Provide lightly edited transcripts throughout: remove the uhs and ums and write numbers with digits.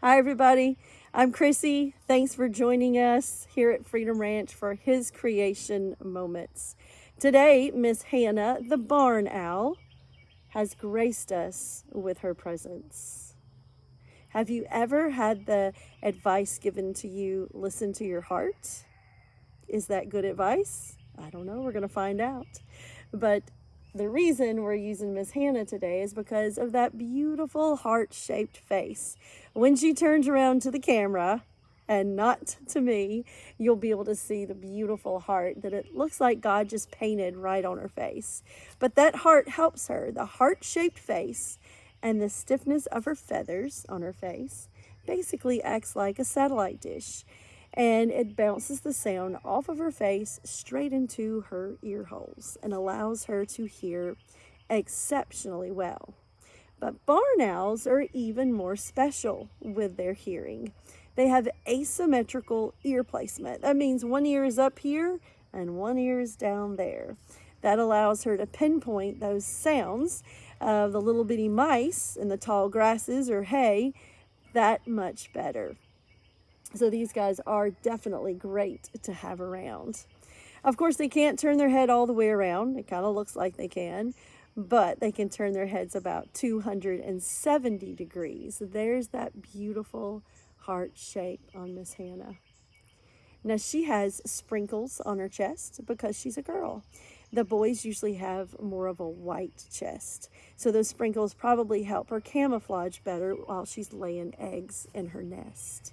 Hi, everybody. I'm Chrissy. Thanks for joining us here at Freedom Ranch for His Creation Moments. Today, Miss Hannah, the barn owl, has graced us with her presence. Have you ever had the advice given to you, listen to your heart? Is that good advice? I don't know. We're going to find out. But the reason we're using Miss Hannah today is because of that beautiful heart-shaped face. When she turns around to the camera and not to me, you'll be able to see the beautiful heart that it looks like God just painted right on her face. But that heart helps her. The heart-shaped face and the stiffness of her feathers on her face basically acts like a satellite dish, and it bounces the sound off of her face straight into her ear holes and allows her to hear exceptionally well. But barn owls are even more special with their hearing. They have asymmetrical ear placement. That means one ear is up here and one ear is down there. That allows her to pinpoint those sounds of the little bitty mice in the tall grasses or hay that much better. So these guys are definitely great to have around. Of course, they can't turn their head all the way around. It kind of looks like they can, but they can turn their heads about 270 degrees. There's that beautiful heart shape on Miss Hannah. Now, she has sprinkles on her chest because she's a girl. The boys usually have more of a white chest. So those sprinkles probably help her camouflage better while she's laying eggs in her nest.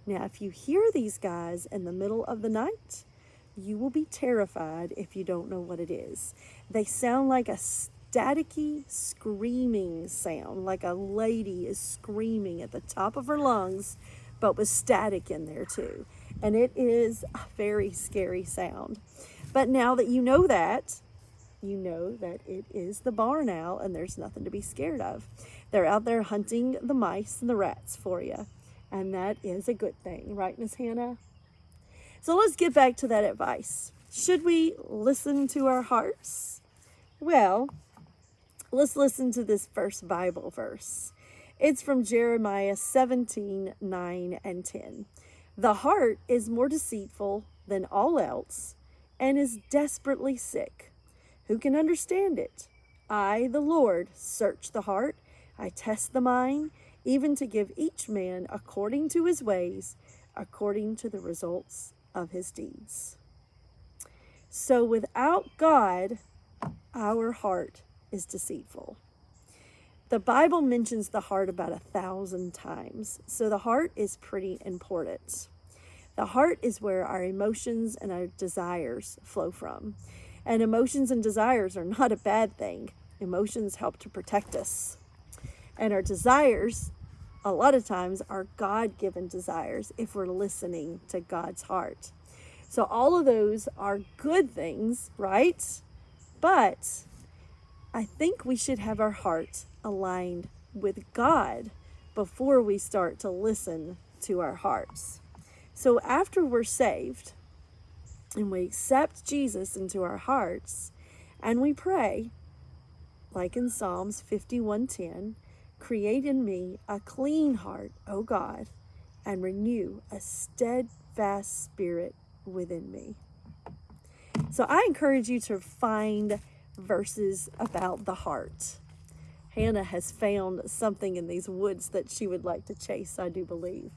Now, if you hear these guys in the middle of the night, you will be terrified if you don't know what it is. They sound like a staticky screaming sound, like a lady is screaming at the top of her lungs, but with static in there too. And it is a very scary sound. But now that you know that it is the barn owl and there's nothing to be scared of. They're out there hunting the mice and the rats for you. And that is a good thing, right, Miss Hannah? So let's get back to that advice. Should we listen to our hearts? Well, let's listen to this first Bible verse. It's from Jeremiah 17:9-10. The heart is more deceitful than all else and is desperately sick. Who can understand it? I, the Lord, search the heart. I test the mind, even to give each man according to his ways, according to the results of his deeds. So without God, our heart is deceitful. The Bible mentions the heart about 1,000 times, so the heart is pretty important. The heart is where our emotions and our desires flow from. And emotions and desires are not a bad thing. Emotions help to protect us. And our desires, a lot of times, are God-given desires if we're listening to God's heart. So all of those are good things, right? But I think we should have our heart aligned with God before we start to listen to our hearts. So after we're saved and we accept Jesus into our hearts and we pray, like in Psalms 51:10, create in me a clean heart, O God, and renew a steadfast spirit within me. So I encourage you to find verses about the heart. Hannah has found something in these woods that she would like to chase, I do believe.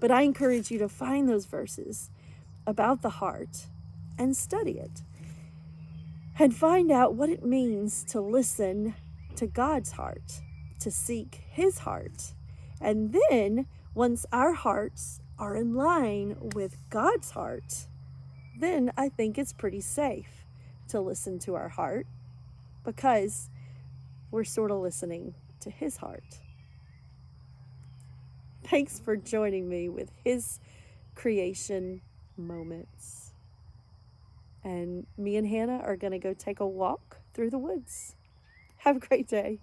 But I encourage you to find those verses about the heart and study it and find out what it means to listen to God's heart, to seek His heart. And then, once our hearts are in line with God's heart, then I think it's pretty safe to listen to our heart because we're sort of listening to His heart. Thanks for joining me with His creation moments. And me and Hannah are going to go take a walk through the woods. Have a great day.